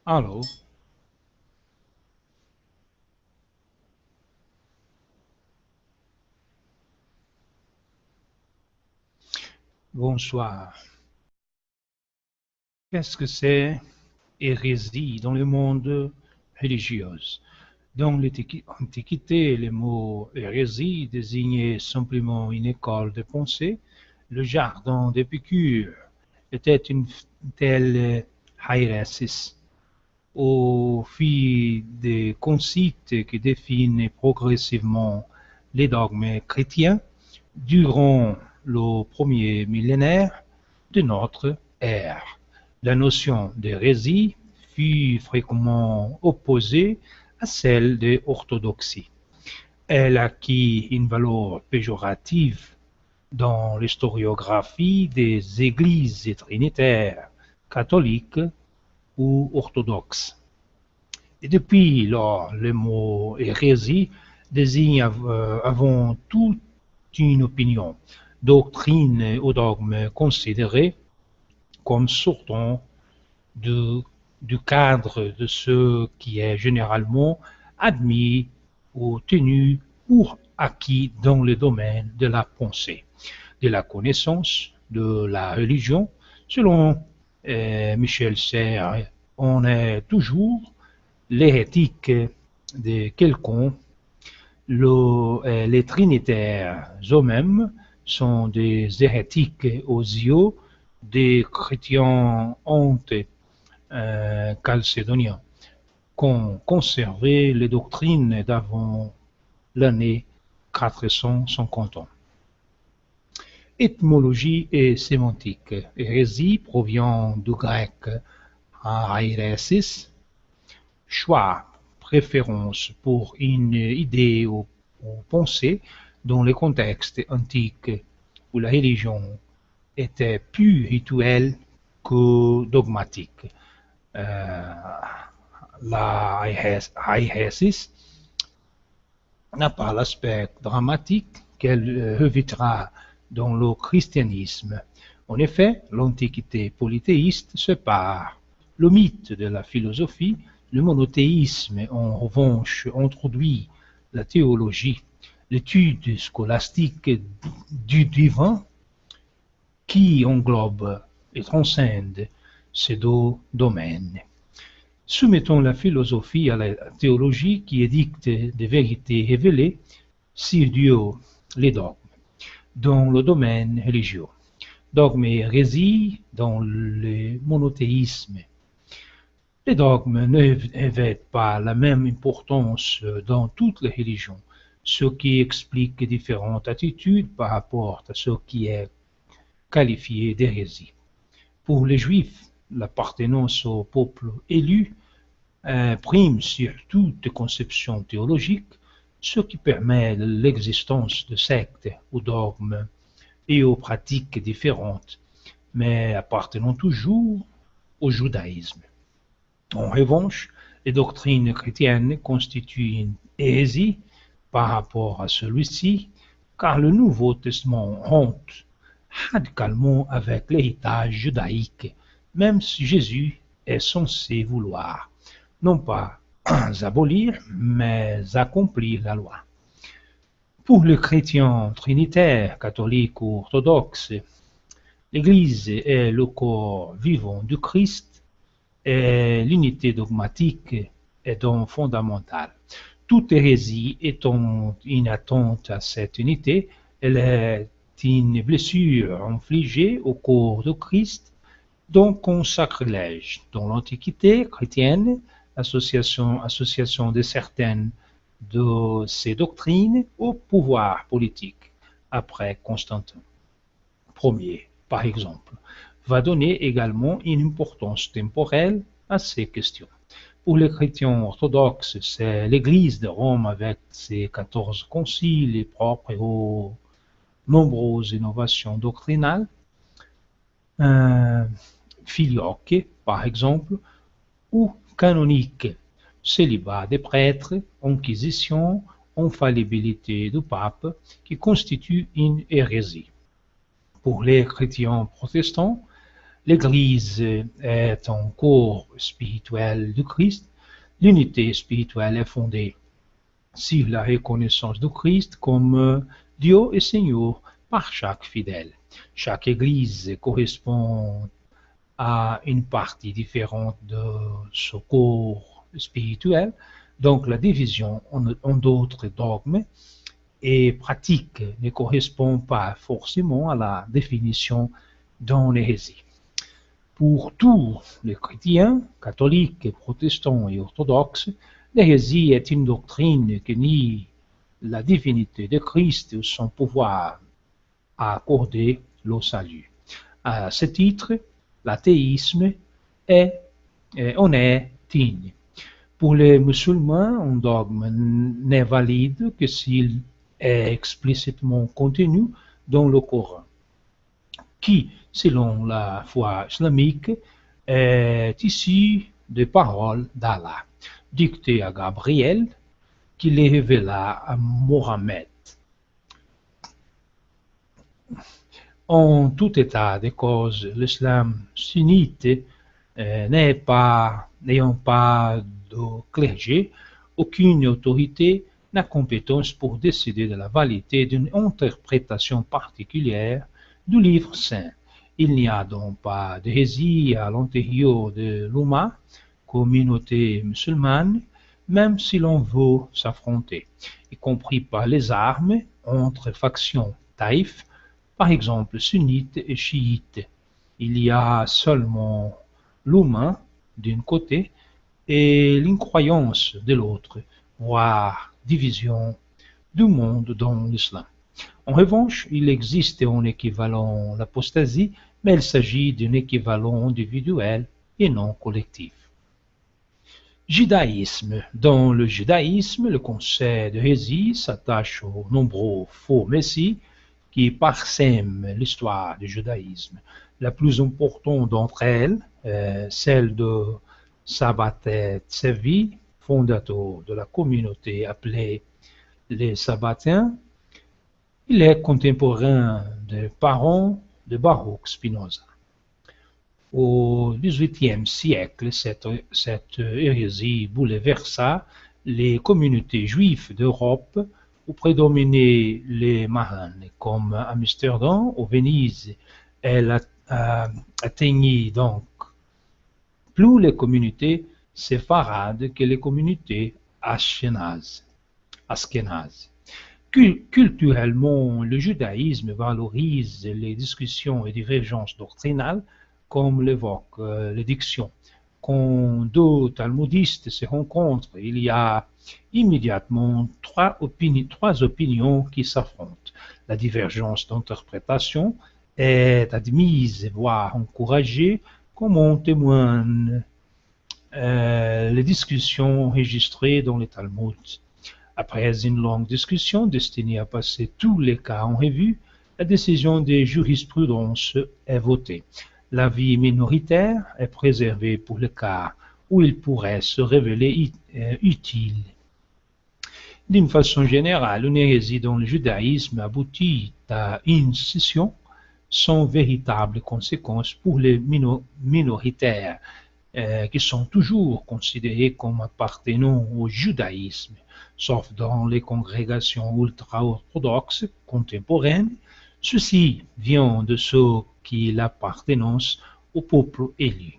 Allô, bonsoir. Qu'est-ce que c'est hérésie dans le monde religieux? Dans l'Antiquité, le mot hérésie désignait simplement une école de pensée. Le jardin d'Épicure était une telle hérésie. Au fil des concites qui définissent progressivement les dogmes chrétiens durant le premier millénaire de notre ère. La notion d'hérésie fut fréquemment opposée à celle d'orthodoxie. Elle acquit une valeur péjorative dans l'historiographie des églises trinitaires, catholiques ou orthodoxes. Et depuis lors, le mot hérésie désigne avant tout une opinion, doctrine ou dogme considéré comme sortant du, du cadre de ce qui est généralement admis ou tenu pour acquis dans le domaine de la pensée, de la connaissance, de la religion. Selon Michel Serres, on est toujours l'hérétique de quelqu'un. Les trinitaires eux-mêmes sont des hérétiques aux yeux des chrétiens chalcédoniens qui ont conservé les doctrines d'avant l'année 450 ans. Étymologie et sémantique. Hérésie provient du grec airesis, choix, préférence pour une idée ou pensée dans le contexte antique où la religion était plus rituelle que dogmatique. Euh, la hiérésie n'a pas l'aspect dramatique qu'elle revêtira dans le christianisme. En effet, l'Antiquité polythéiste sépare le mythe de la philosophie. Le monothéisme, en revanche, introduit la théologie, l'étude scolastique du divin qui englobe et transcende ces deux domaines. Soumettons la philosophie à la théologie qui édicte des vérités révélées sur Dieu, les dogmes, dans le domaine religieux. Dogme et hérésie dans le monothéisme. Les dogmes ne revêtent pas la même importance dans toutes les religions, ce qui explique différentes attitudes par rapport à ce qui est qualifié d'hérésie. Pour les Juifs, l'appartenance au peuple élu prime sur toute conception théologique, ce qui permet l'existence de sectes ou dogmes et aux pratiques différentes, mais appartenant toujours au judaïsme. En revanche, les doctrines chrétiennes constituent une hérésie par rapport à celui-ci, car le Nouveau Testament rompt radicalement avec l'héritage judaïque, même si Jésus est censé vouloir, non pas abolir, mais accomplir la loi. Pour les chrétiens trinitaires, catholiques ou orthodoxes, l'Église est le corps vivant du Christ et l'unité dogmatique est donc fondamentale. Toute hérésie étant une attente à cette unité, elle est une blessure infligée au corps de Christ, donc un sacrilège. Dans l'Antiquité chrétienne, association de certaines de ces doctrines au pouvoir politique, après Constantin Ier, par exemple, va donner également une importance temporelle à ces questions. Pour les chrétiens orthodoxes, c'est l'Église de Rome avec ses 14 conciles propres aux nombreuses innovations doctrinales, filioque, par exemple, ou canonique, célibat des prêtres, inquisition, infaillibilité du pape, qui constitue une hérésie. Pour les chrétiens protestants, L'Église est un corps spirituel de Christ. L'unité spirituelle est fondée sur la reconnaissance de Christ comme Dieu et Seigneur par chaque fidèle. Chaque Église correspond à une partie différente de ce corps spirituel. Donc la division en d'autres dogmes et pratiques ne correspond pas forcément à la définition d'une hérésie. Pour tous les chrétiens, catholiques, protestants et orthodoxes, l'hérésie est une doctrine qui nie la divinité de Christ et son pouvoir à accorder le salut. À ce titre, l'athéisme en est digne. Pour les musulmans, un dogme n'est valide que s'il est explicitement contenu dans le Coran, qui, selon la foi islamique, est issu des paroles d'Allah, dictées à Gabriel, qui les révéla à Mohammed. En tout état de cause, l'islam sunnite n'ayant pas de clergé, aucune autorité n'a compétence pour décider de la validité d'une interprétation particulière du livre saint. Il n'y a donc pas d'hérésie à l'intérieur de l'Oumma, communauté musulmane, même si l'on veut s'affronter, y compris par les armes entre factions taïf, par exemple sunnites et chiites. Il y a seulement l'humain d'un côté et l'incroyance de l'autre, voire division du monde dans l'islam. En revanche, il existe un équivalent à l'apostasie, mais il s'agit d'un équivalent individuel et non collectif. Judaïsme. Dans le judaïsme, le concept de hérésie s'attache aux nombreux faux messies qui parsèment l'histoire du judaïsme. La plus importante d'entre elles, celle de Sabbatai Tzvi, fondateur de la communauté appelée les Sabbatiens. Il est contemporain des parents de Baruch Spinoza. Au XVIIIe siècle, cette hérésie bouleversa les communautés juives d'Europe où prédominaient les marins, comme à Amsterdam ou Venise. Elle atteignit donc plus les communautés séfarades que les communautés ashkénazes. Culturellement, le judaïsme valorise les discussions et divergences doctrinales, comme l'évoquent les dictions. Quand deux talmudistes se rencontrent, il y a immédiatement trois opinions qui s'affrontent. La divergence d'interprétation est admise, voire encouragée, comme en témoignent les discussions enregistrées dans les Talmuds. Après une longue discussion destinée à passer tous les cas en revue, la décision des jurisprudences est votée. L'avis minoritaire est préservé pour le cas où il pourrait se révéler utile. D'une façon générale, une hérésie dans le judaïsme aboutit à une scission sans véritable conséquence pour les minoritaires, qui sont toujours considérés comme appartenant au judaïsme, sauf dans les congrégations ultra-orthodoxes contemporaines. Ceci vient de ceux qui l'appartiennent au peuple élu.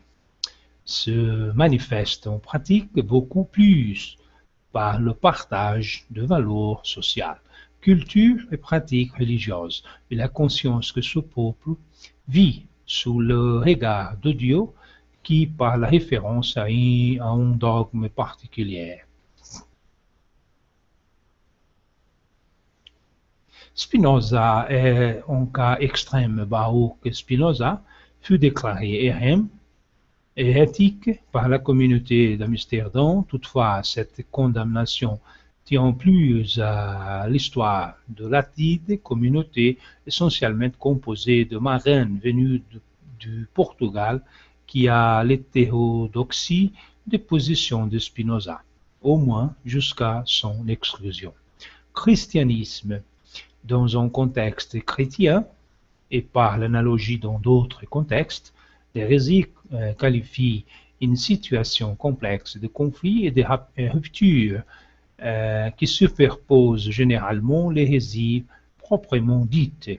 Se manifeste en pratique beaucoup plus par le partage de valeurs sociales, culture et pratiques religieuses, et la conscience que ce peuple vit sous le regard de Dieu qui par la référence à un dogme particulier. Spinoza est un cas extrême. Baruch Spinoza fut déclaré hérétique par la communauté d'Amsterdam. Toutefois, cette condamnation tient plus à l'histoire de la dite communauté essentiellement composée de marins venus du Portugal qui a l'hétérodoxie des positions de Spinoza, au moins jusqu'à son exclusion. Christianisme. Dans un contexte chrétien, et par l'analogie dans d'autres contextes, L'hérésie qualifie une situation complexe de conflit et de rupture qui superpose généralement l'hérésie proprement dite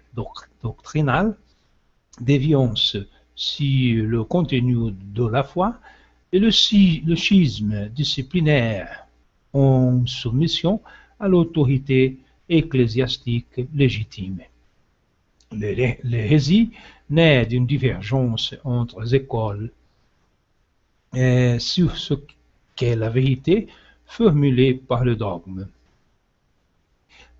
doctrinale, déviance sur le contenu de la foi et le schisme disciplinaire en soumission à l'autorité ecclésiastique légitime. L'hérésie naît d'une divergence entre les écoles sur ce qu'est la vérité formulée par le dogme.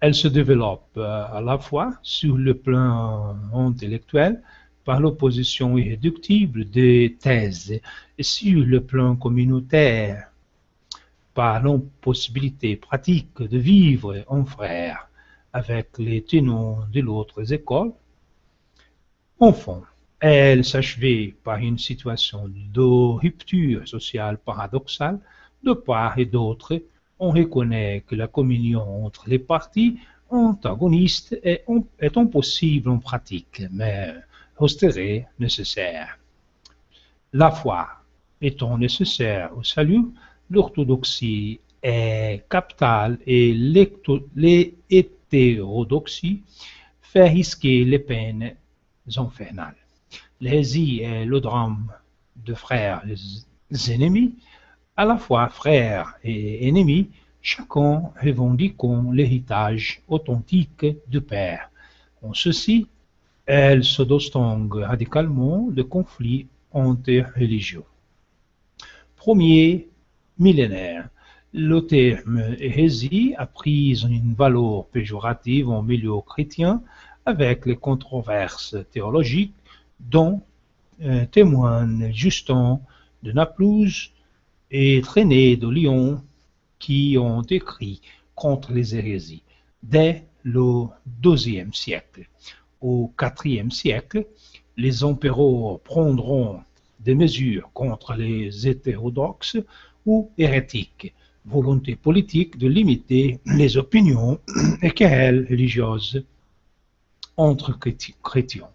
Elle se développe à la fois sur le plan intellectuel par l'opposition irréductible des thèses et sur le plan communautaire par l'impossibilité pratique de vivre en frère avec les tenants de l'autre école. Enfin, elle s'achevait par une situation de rupture sociale paradoxale. De part et d'autre, on reconnaît que la communion entre les parties antagonistes est impossible en pratique, mais resterait nécessaire. La foi étant nécessaire au salut, l'orthodoxie est capitale et l'hétérodoxie fait risquer les peines infernales. L'hérésie est le drame de frères ennemis, à la fois frères et ennemis, chacun revendiquant l'héritage authentique du Père. En ceci, elle se distingue radicalement de conflits interreligieux. Premier millénaire, le terme hérésie a pris une valeur péjorative en milieu chrétien avec les controverses théologiques dont témoignent Justin de Naplouse et Traîné de Lyon qui ont écrit contre les hérésies dès le IIe siècle. Au IVe siècle, les empereurs prendront des mesures contre les hétérodoxes ou hérétiques, volonté politique de limiter les opinions et querelles religieuses entre chrétiens.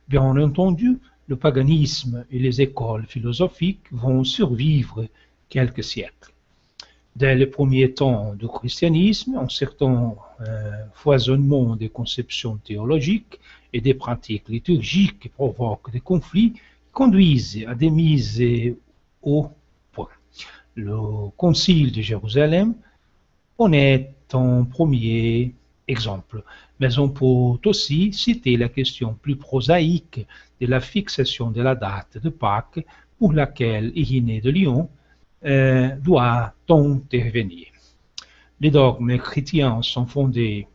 Bien entendu, le paganisme et les écoles philosophiques vont survivre quelques siècles. Dès les premiers temps du christianisme, un certain foisonnement des conceptions théologiques et des pratiques liturgiques provoque des conflits qui conduisent à des mises au point. Le Concile de Jérusalem en est un premier exemple, mais on peut aussi citer la question plus prosaïque de la fixation de la date de Pâques pour laquelle Irénée de Lyon doit intervenir. Les dogmes chrétiens sont fondés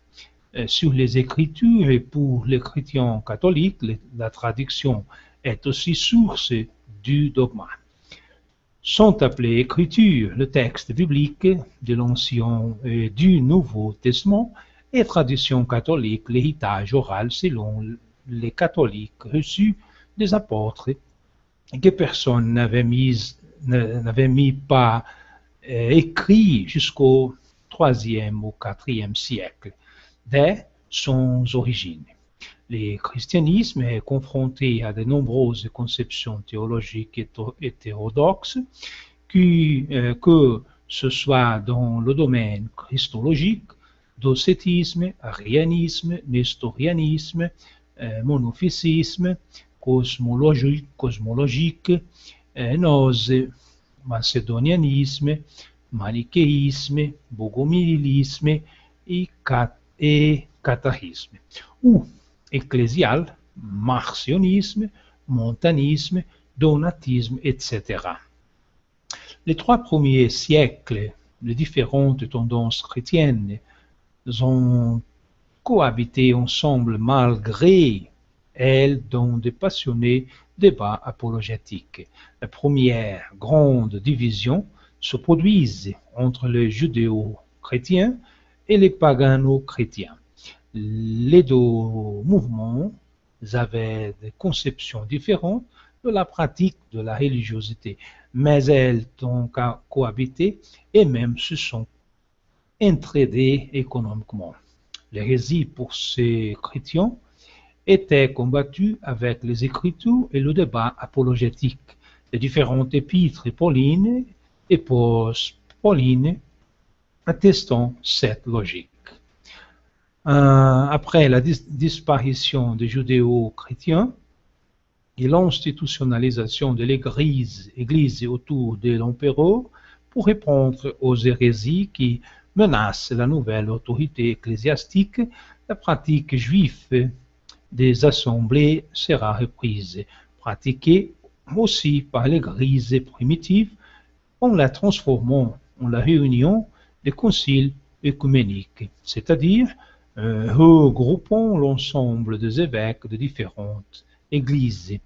sur les Écritures et pour les chrétiens catholiques, la traduction est aussi source du dogme. Sont appelés Écritures le texte biblique de l'Ancien et du Nouveau Testament et tradition catholique l'héritage oral selon les catholiques reçus des apôtres que personne n'avait mis pas écrit jusqu'au IIIe ou IVe siècle, dès son origine. Le christianisme est confronté à de nombreuses conceptions théologiques hétérodoxes, que ce soit dans le domaine christologique, docétisme, arianisme, nestorianisme, monophysisme, cosmologique, gnose, macédonianisme, manichéisme, bogomilisme et catharisme, ou ecclésial, marcionisme, montanisme, donatisme, etc. Les 3 premiers siècles, les différentes tendances chrétiennes ont cohabité ensemble malgré elles dans de passionnés débats apologétiques. La première grande division se produisait entre les judéo-chrétiens et les pagano-chrétiens. Les deux mouvements avaient des conceptions différentes de la pratique de la religiosité, mais elles ont cohabité et même se sont entraidées économiquement. L'hérésie pour ces chrétiens était combattu avec les Écritures et le débat apologétique. Les différentes épîtres paulines et post-paulines attestant cette logique. Après la disparition des judéo-chrétiens et l'institutionnalisation de l'Église autour de l'empereur pour répondre aux hérésies qui menacent la nouvelle autorité ecclésiastique, la pratique juive des assemblées sera reprise, pratiquée aussi par l'Église primitive en la transformant en la réunion des conciles œcuméniques, c'est-à-dire regroupant l'ensemble des évêques de différentes églises,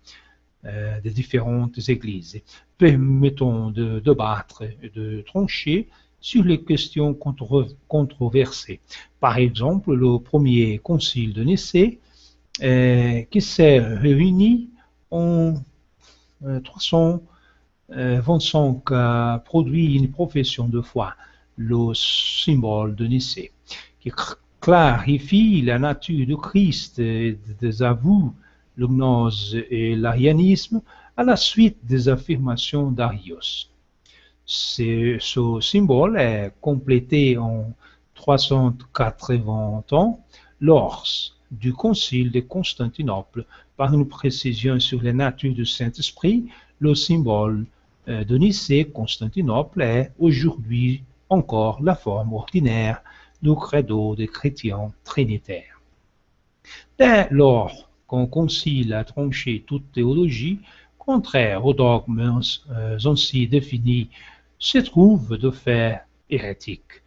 permettant de débattre et de trancher sur les questions controversées. Par exemple, le premier concile de Nicée, qui s'est réuni en 325, a produit une profession de foi, le symbole de Nicée, qui clarifie la nature de Christ et désavoue le gnose et l'arianisme à la suite des affirmations d'Arius. Ce symbole est complété en 380 ans lors du concile de Constantinople par une précision sur la nature du Saint-Esprit. Le symbole de Nicée-Constantinople est aujourd'hui encore la forme ordinaire du credo des chrétiens trinitaires. Dès lors qu'un concile a tranché toute théologie contraire aux dogmes ainsi définis, se trouve de fait hérétique.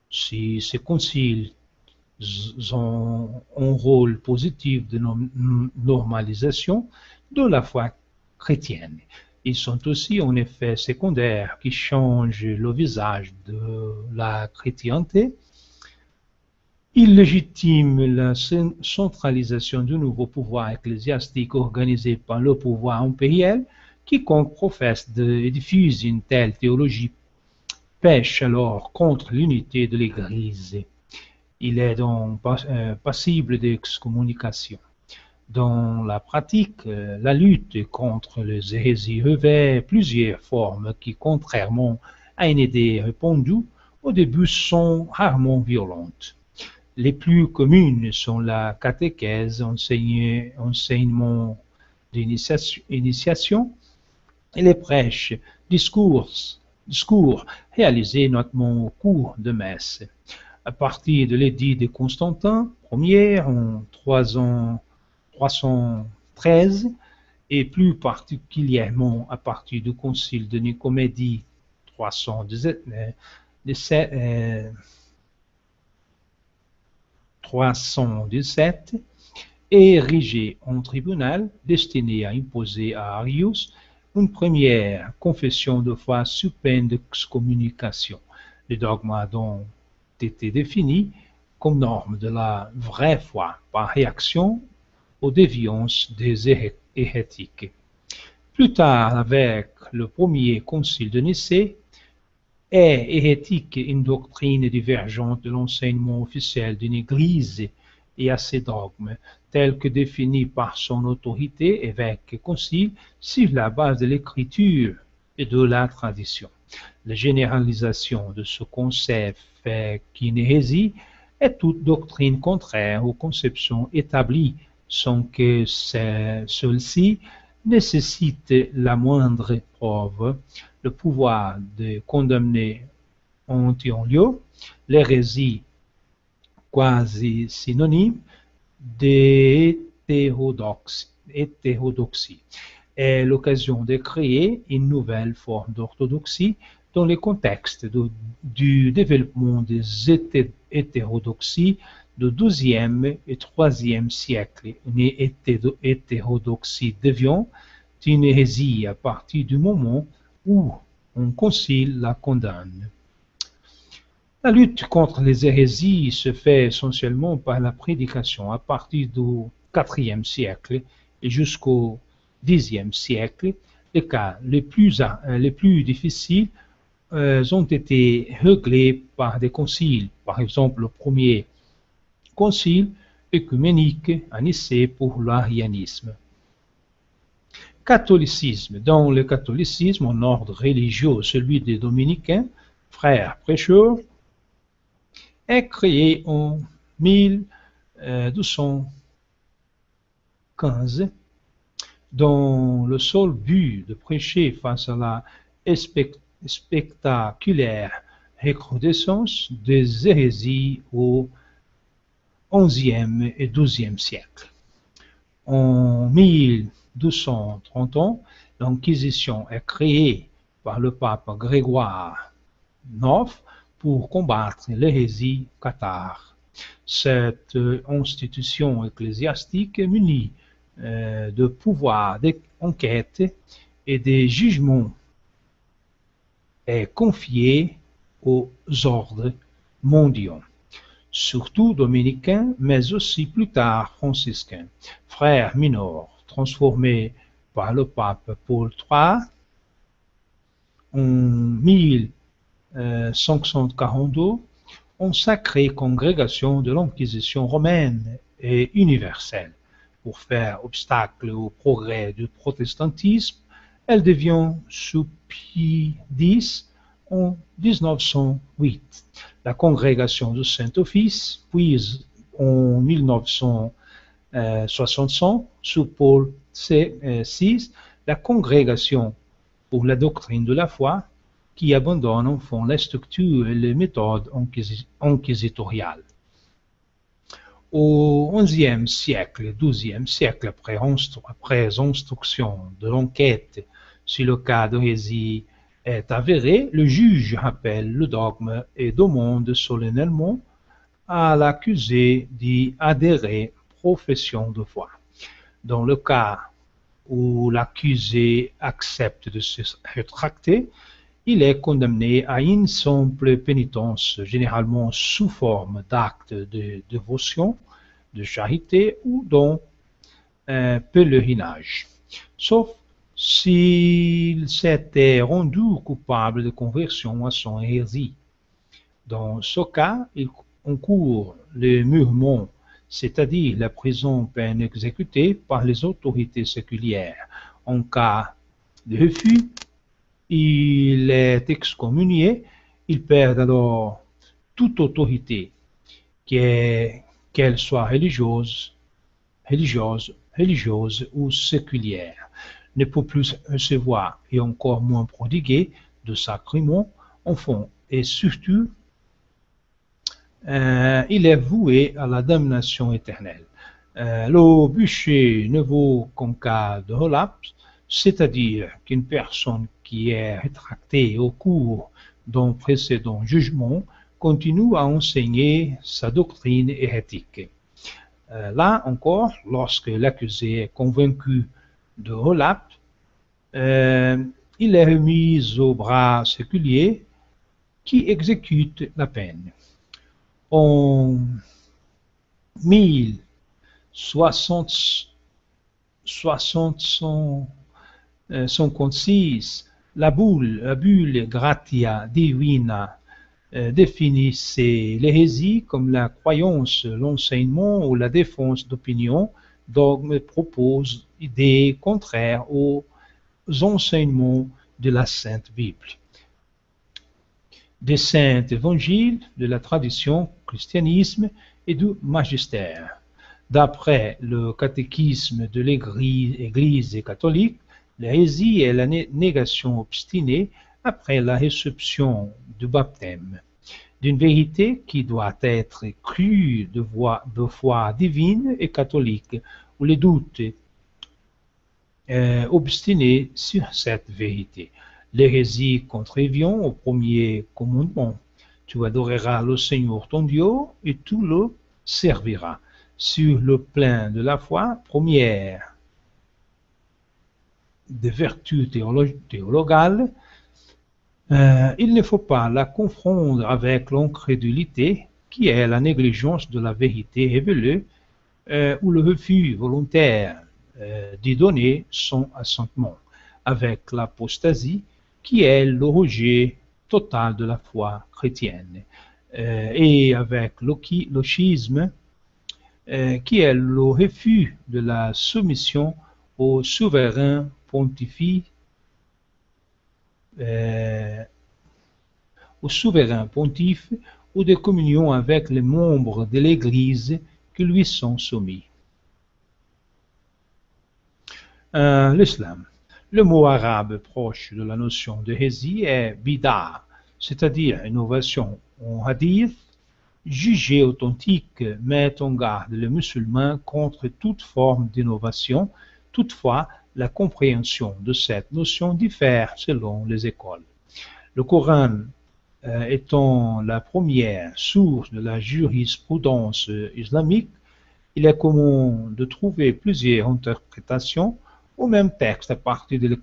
Si ces conciles ont un rôle positif de normalisation de la foi chrétienne, ils sont aussi en effet secondaires qui changent le visage de la chrétienté. Ils légitiment la centralisation du nouveau pouvoir ecclésiastique organisé par le pouvoir impérial. Quiconque professe et diffuse une telle théologie pêche alors contre l'unité de l'Église. Il est donc passible d'excommunication. Dans la pratique, la lutte contre les hérésies revêt plusieurs formes qui, contrairement à une idée répandue, au début sont rarement violentes. Les plus communes sont la catéchèse, enseignement d'initiation, et les prêches, discours réalisés notamment au cours de messe. À partir de l'édit de Constantin Ier en 313 et plus particulièrement à partir du concile de Nicomédie 317, est érigé en tribunal destiné à imposer à Arius une première confession de foi sous peine d'excommunication. Le dogme a donc été défini comme norme de la vraie foi par réaction aux déviances des hérétiques. Plus tard, avec le premier concile de Nicée, est hérétique une doctrine divergente de l'enseignement officiel d'une Église et à ses dogmes, tels que définis par son autorité, évêque et concile, sur la base de l'Écriture et de la tradition. La généralisation de ce concept fait qu'une hérésie est toute doctrine contraire aux conceptions établies sans que celle-ci nécessite la moindre preuve. Le pouvoir de condamner en lieu l'hérésie quasi synonyme d'hétérodoxie est l'occasion de créer une nouvelle forme d'orthodoxie dans le contexte du développement des hétérodoxies du XIIe et IIIe siècle. Une hétérodoxie devient une hérésie à partir du moment où un concile la condamne. La lutte contre les hérésies se fait essentiellement par la prédication à partir du IVe siècle et jusqu'au Xe siècle. Les cas les plus difficiles ont été réglés par des conciles. Par exemple, le premier concile œcuménique à Nicée pour l'arianisme. Catholicisme. Dans le catholicisme, un ordre religieux, celui des dominicains, frères prêcheurs, est créé en 1215 dans le seul but de prêcher face à la spectaculaire recrudescence des hérésies au XIe et XIIe siècle. En 1230, l'Inquisition est créée par le pape Grégoire IX pour combattre l'hérésie cathare. Cette institution ecclésiastique munie de pouvoirs d'enquête et de jugement est confiée aux ordres mondiaux, surtout dominicains, mais aussi plus tard franciscains, frères mineurs, transformés par le pape Paul III en 1542 en sacrée congrégation de l'Inquisition romaine et universelle. Pour faire obstacle au progrès du protestantisme, elle devient sous Pie X en 1908. La congrégation du Saint-Office, puis en 1965, sous Paul VI, la congrégation pour la doctrine de la foi, qui abandonne enfin la structure et les méthodes inquisitoriales. Au XIe siècle, XIIe siècle, après instruction de l'enquête, si le cas d'hérésie est avéré, le juge rappelle le dogme et demande solennellement à l'accusé d'y adhérer, profession de foi. Dans le cas où l'accusé accepte de se rétracter, il est condamné à une simple pénitence, généralement sous forme d'acte de dévotion, de charité ou d'un pèlerinage, sauf s'il s'était rendu coupable de conversion à son hérésie. Dans ce cas, il encourt le murement, c'est-à-dire la prison peine exécutée par les autorités séculières. En cas de refus, il est excommunié, il perd alors toute autorité, qu'elle soit religieuse ou séculière, ne peut plus recevoir et encore moins prodiguer de sacrements, enfin, et surtout, il est voué à la damnation éternelle. Le bûcher ne vaut qu'en cas de relapse, c'est-à-dire qu'une personne qui est rétractée au cours d'un précédent jugement continue à enseigner sa doctrine hérétique. Là encore, lorsque l'accusé est convaincu de relapse, il est remis au bras séculier qui exécute la peine. En 1056, la bulle Gratia Divina définissait l'hérésie comme la croyance, l'enseignement ou la défense d'opinions, dogmes, propos, idées contraires aux enseignements de la Sainte Bible, des saints évangiles, de la tradition christianisme et du magistère. D'après le catéchisme de l'Église catholique, l'hérésie est la négation obstinée après la réception du baptême d'une vérité qui doit être crue de foi divine et catholique, ou les doutes obstinés sur cette vérité. L'hérésie contrevient au premier commandement. Tu adoreras le Seigneur ton Dieu et tu le serviras. Sur le plan de la foi, première des vertus théologales, il ne faut pas la confondre avec l'incrédulité, qui est la négligence de la vérité révélée ou le refus volontaire d'y donner son assentement, avec l'apostasie, qui est le rejet total de la foi chrétienne, et avec le schisme, qui est le refus de la soumission au souverain pontife ou de communion avec les membres de l'Église qui lui sont soumis. L'islam. Le mot arabe proche de la notion de hérésie est bid'a, c'est-à-dire innovation en hadith, jugé authentique, met en garde les musulmans contre toute forme d'innovation. Toutefois, la compréhension de cette notion diffère selon les écoles. Le Coran étant la première source de la jurisprudence islamique, il est commun de trouver plusieurs interprétations au même texte à partir des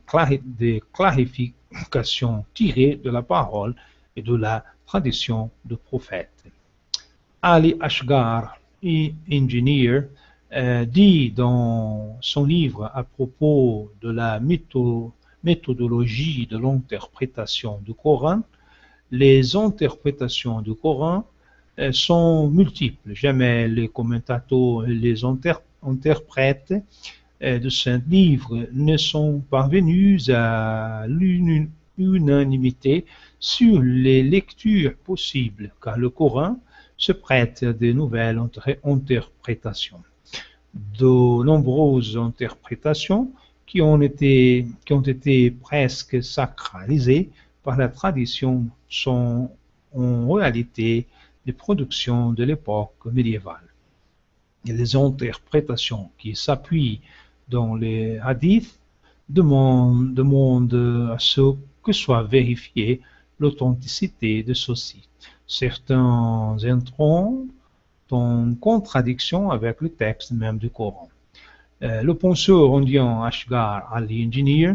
clarifications tirées de la parole et de la tradition du prophète. Ali Ashgar, ingénieur, dit dans son livre à propos de la méthodologie de l'interprétation du Coran, les interprétations du Coran sont multiples. Jamais les commentateurs et les interprètes de ce livre ne sont parvenus à l'unanimité sur les lectures possibles, car le Coran se prête à de nouvelles interprétations. De nombreuses interprétations qui ont été presque sacralisées par la tradition sont en réalité des productions de l'époque médiévale. Et les interprétations qui s'appuient dans les hadiths demandent à ce que soit vérifiée l'authenticité de ceux-ci. Certains entrent en contradiction avec le texte même du Coran. Le penseur indien Ashgar Ali Engineer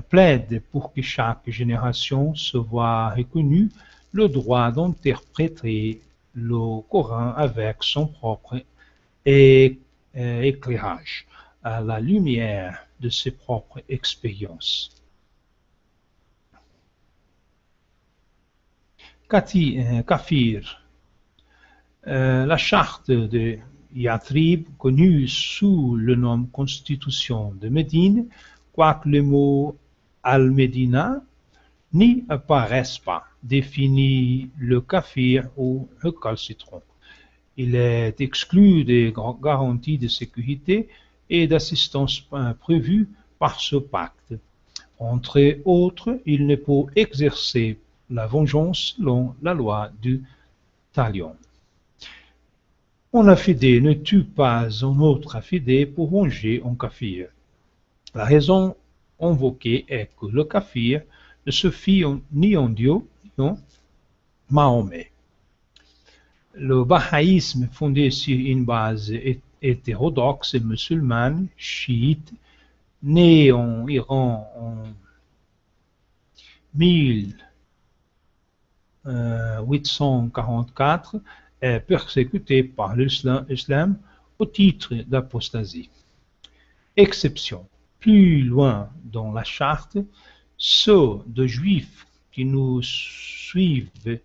plaide pour que chaque génération se voie reconnue le droit d'interpréter le Coran avec son propre éclairage, à la lumière de ses propres expériences. Kafir. La charte de Yatrib, connue sous le nom Constitution de Médine, quoique le mot Al-Médina n'y apparaisse pas, définit le kafir ou le calcitron. Il est exclu des garanties de sécurité et d'assistance prévues par ce pacte. Entre autres, il ne peut exercer la vengeance selon la loi du talion. Un affidé ne tue pas un autre affidé pour venger un kafir. La raison invoquée est que le kafir ne se fie ni en Dieu, ni en Mahomet. Le bahaïsme, fondé sur une base hétérodoxe musulmane, chiite, né en Iran en 1844, est persécuté par l'islam au titre d'apostasie. Exception. Plus loin dans la charte, ceux de juifs qui nous suivent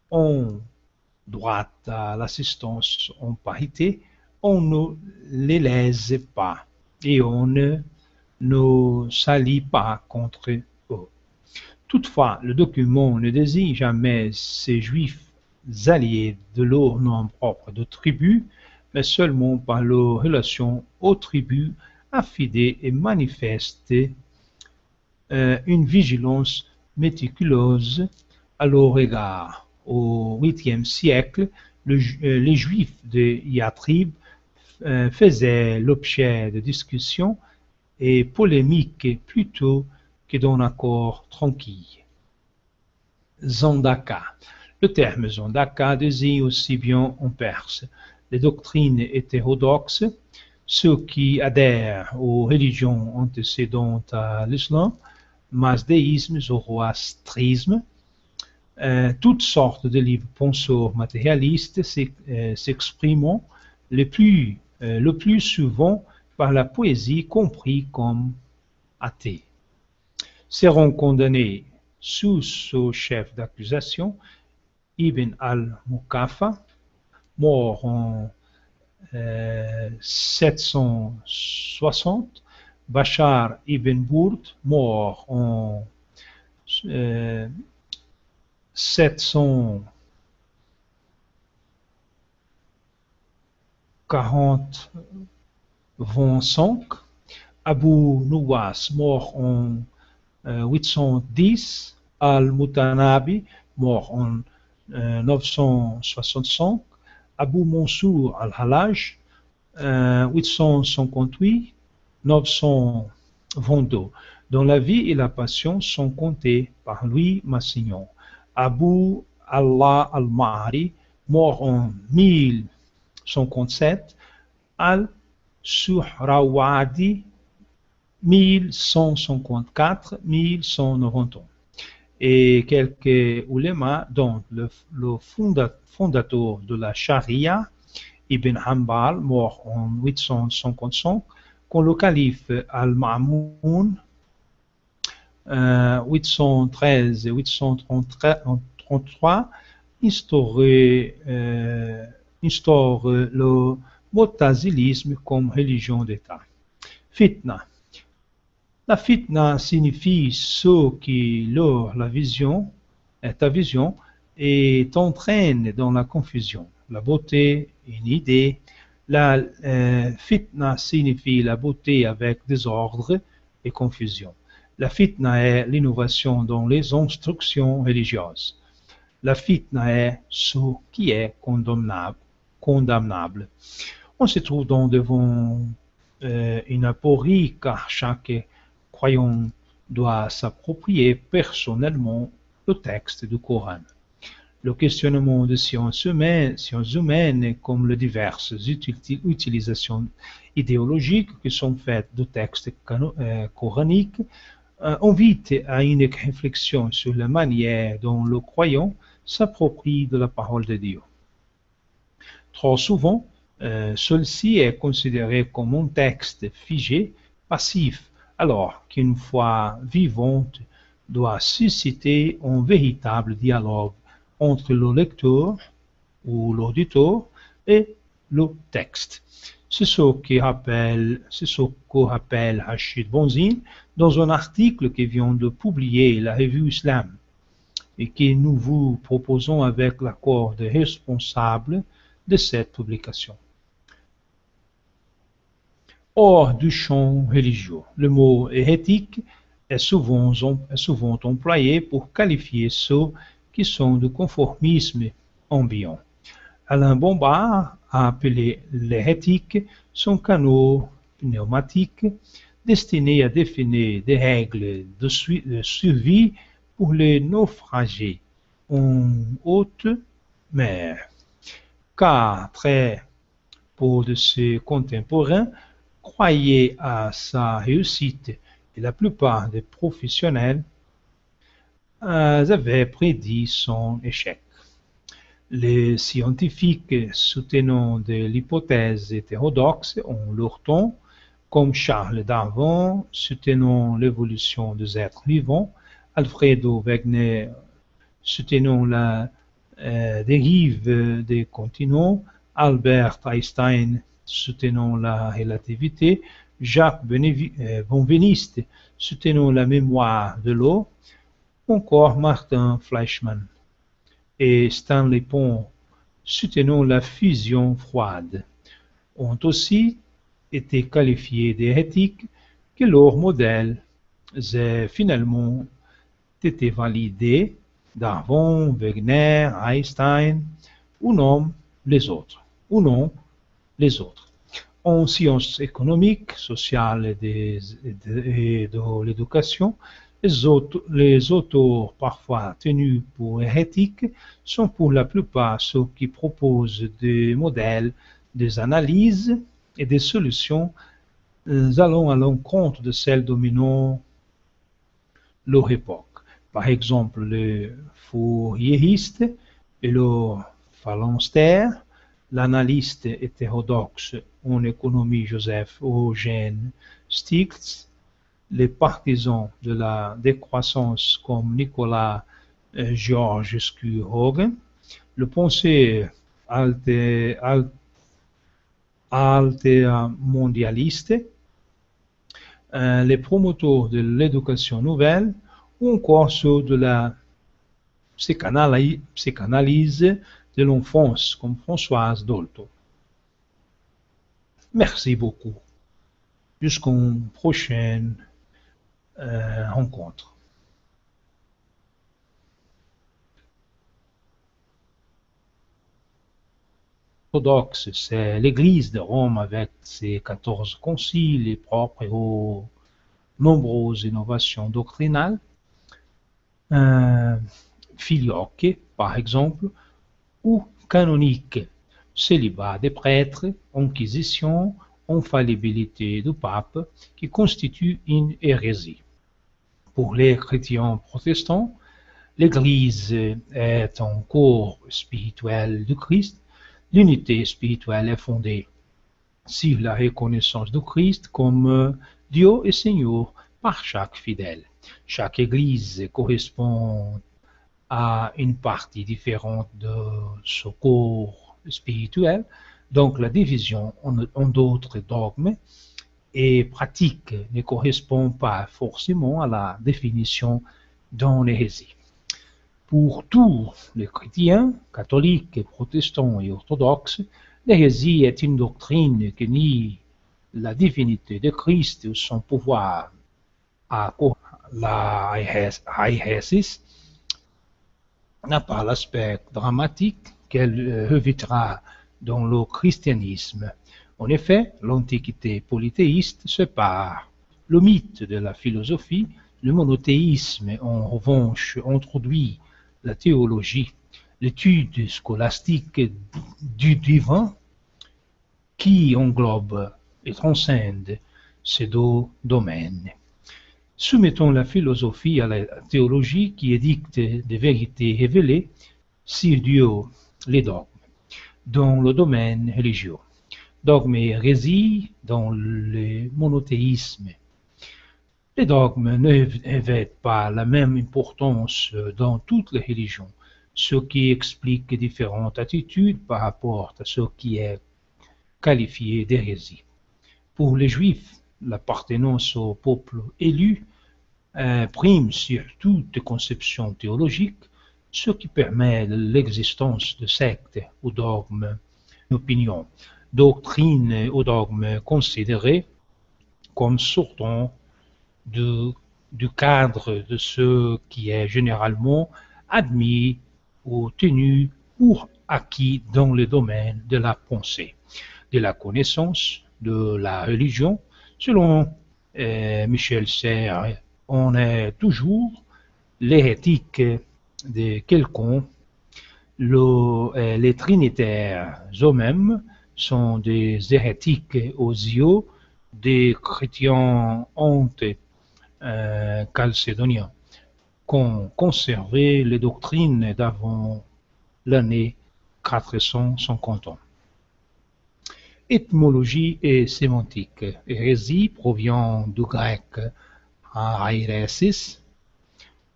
ont droit à l'assistance en parité, on ne les lèse pas et on ne s'allie pas contre eux. Toutefois, le document ne désigne jamais ces juifs alliés de leur nom propre de tribu, mais seulement par leur relation aux tribus affidées et manifeste une vigilance méticuleuse à leur égard. Au 8e siècle, les Juifs de Yatrib faisaient l'objet de discussions et polémiques plutôt que d'un accord tranquille. Zandaka. Le terme Zandaka désigne aussi bien en perse les doctrines hétérodoxes, ceux qui adhèrent aux religions antécédentes à l'islam, mazdéisme, zoroastrisme, toutes sortes de livres penseurs matérialistes s'exprimant le plus souvent par la poésie compris comme athée, seront condamnés sous ce chef d'accusation, Ibn al-Mukafa, mort en 760, Bachar ibn Bourd, mort en 745, Abu Nuwas, mort en 810, Al-Mutanabi, mort en 965, Abu Mansour al-Hallaj, 858, 922, dont la vie et la passion sont comptées par Louis Massignon. Abu Allah al-Ma'ari, mort en 1157, Al-Suhrawadi, 1154-1191. Et quelques ulémas, dont le fondateur de la charia, Ibn Hanbal, mort en 855, quand le calife Al-Ma'moun, 813 et 833, instaure le motazilisme comme religion d'État. Fitna. La fitna signifie ce qui lors ta vision et t'entraîne dans la confusion, la beauté, une idée. La fitna signifie la beauté avec désordre et confusion. La fitna est l'innovation dans les instructions religieuses. La fitna est ce qui est condamnable. On se trouve donc devant une aporie car chaque croyant doit s'approprier personnellement le texte du Coran. Le questionnement de sciences humaines comme les diverses utilisations idéologiques qui sont faites de textes coraniques invite à une réflexion sur la manière dont le croyant s'approprie de la parole de Dieu. Trop souvent, celle-ci est considérée comme un texte figé, passif, alors qu'une foi vivante doit susciter un véritable dialogue entre le lecteur ou l'auditeur et le texte. C'est ce que rappelle Rachid Bonzine dans un article qui vient de publier la revue Islam et que nous vous proposons avec l'accord des responsables de cette publication. Hors du champ religieux, le mot hérétique est souvent employé pour qualifier ceux qui sont du conformisme ambiant. Alain Bombard a appelé l'hérétique son canot pneumatique destiné à définir des règles de survie pour les naufragés en haute mer. Car très peu de ses contemporains croyaient à sa réussite et la plupart des professionnels avaient prédit son échec. Les scientifiques soutenant de l'hypothèse hétérodoxe en leur temps, comme Charles Darwin soutenant l'évolution des êtres vivants, Alfredo Wegener soutenant la dérive des continents, Albert Einstein soutenant la relativité, Jacques Benveniste soutenant la mémoire de l'eau, encore Martin Fleischmann et Stanley Pond soutenant la fusion froide, ont aussi été qualifiés d'hérétiques que leurs modèles aient finalement été validés. Darwin, Wegener, Einstein, ou non les autres. En sciences économiques, sociales et de l'éducation, les auteurs parfois tenus pour hérétiques sont pour la plupart ceux qui proposent des modèles, des analyses et des solutions allant à l'encontre de celles dominant leur époque. Par exemple, le fourieriste et le phalanstère, l'analyste hétérodoxe en économie Joseph Eugène Stiglitz, les partisans de la décroissance comme Nicolas Georgescu Roegen, le penseur altermondialistes, les promoteurs de l'éducation nouvelle ou encore ceux de la psychanalyse de l'enfance comme Françoise Dolto. Merci beaucoup. Jusqu'une prochaine rencontre. Orthodoxe, c'est l'Église de Rome avec ses 14 conciles propres aux nombreuses innovations doctrinales. Filioque, par exemple, ou canonique, célibat des prêtres, inquisition, infaillibilité du pape, qui constitue une hérésie. Pour les chrétiens protestants, l'Église est un corps spirituel du Christ. L'unité spirituelle est fondée sur la reconnaissance du Christ comme Dieu et Seigneur par chaque fidèle. Chaque Église correspond à une partie différente de ce corps spirituel, donc la division en d'autres dogmes et pratiques ne correspond pas forcément à la définition d'une hérésie. Pour tous les chrétiens, catholiques, protestants et orthodoxes, l'hérésie est une doctrine qui nie la divinité de Christ ou son pouvoir. La hérésie n'a pas l'aspect dramatique qu'elle revêtra dans le christianisme. En effet, l'Antiquité polythéiste sépare le mythe de la philosophie. Le monothéisme, en revanche, introduit la théologie, l'étude scolastique du divin, qui englobe et transcende ces deux domaines. Soumettons la philosophie à la théologie qui édicte des vérités révélées sur Dieu, les dogmes, dans le domaine religieux. Dogmes et hérésie dans le monothéisme. Les dogmes ne revêtent pas la même importance dans toutes les religions, ce qui explique différentes attitudes par rapport à ce qui est qualifié d'hérésie. Pour les Juifs, l'appartenance au peuple élu prime sur toute conception théologique, ce qui permet l'existence de sectes ou dogmes d'opinion, doctrines ou dogmes considérés comme sortant du cadre de ce qui est généralement admis ou tenu pour acquis dans le domaine de la pensée, de la connaissance, de la religion. Selon Michel Serres, on est toujours l'hérétique de quelqu'un. Les trinitaires eux-mêmes sont des hérétiques aux yeux des chrétiens calcédoniens qui ont conservé les doctrines d'avant l'année 450 ans. Étymologie et sémantique. Hérésie provient du grec airesis,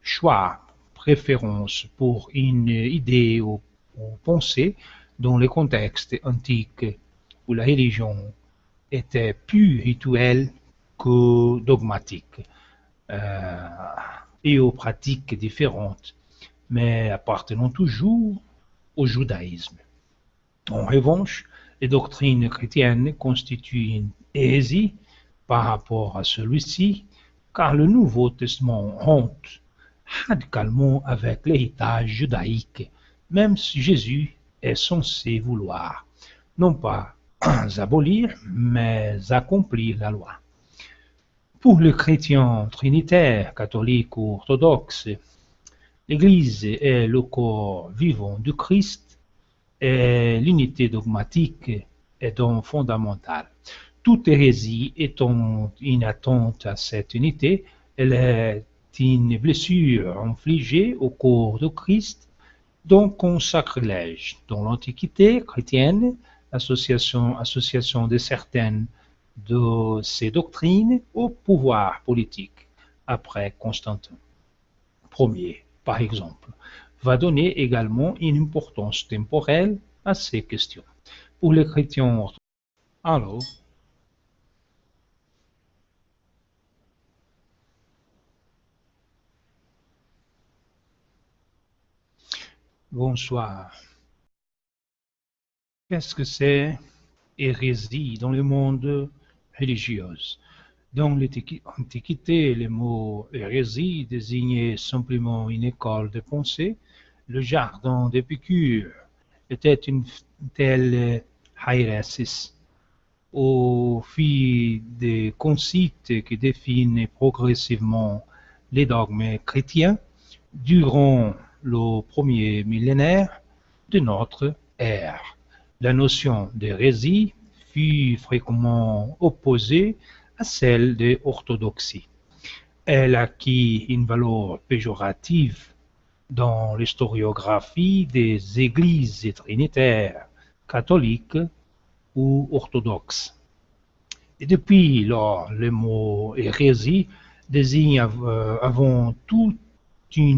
choix, préférence pour une idée ou pensée dans le contexte antique où la religion était plus rituelle que dogmatique et aux pratiques différentes, mais appartenant toujours au judaïsme. En revanche, les doctrines chrétiennes constituent une hérésie par rapport à celui-ci, car le Nouveau Testament rompt radicalement avec l'héritage judaïque, même si Jésus est censé vouloir, non pas abolir, mais accomplir la loi. Pour les chrétiens trinitaires, catholiques ou orthodoxes, l'Église est le corps vivant du Christ et l'unité dogmatique est donc fondamentale. Toute hérésie étant une atteinte à cette unité, elle est une blessure infligée au corps de Christ, donc un sacrilège. Dans l'Antiquité chrétienne, association de certaines de ces doctrines au pouvoir politique, après Constantin Ier, par exemple, va donner également une importance temporelle à ces questions. Pour les chrétiens orthodoxes, alors, bonsoir. Qu'est-ce que c'est hérésie dans le monde religieux? Dans l'Antiquité, le mot hérésie désignait simplement une école de pensée. Le jardin d'Épicure était une telle hérésie. Au fil des concites qui définissent progressivement les dogmes chrétiens durant le premier millénaire de notre ère. La notion d'hérésie fut fréquemment opposée à celle d'orthodoxie. Elle acquit une valeur péjorative dans l'historiographie des églises trinitaires, catholiques ou orthodoxes. Et depuis lors, le mot hérésie désigne avant tout une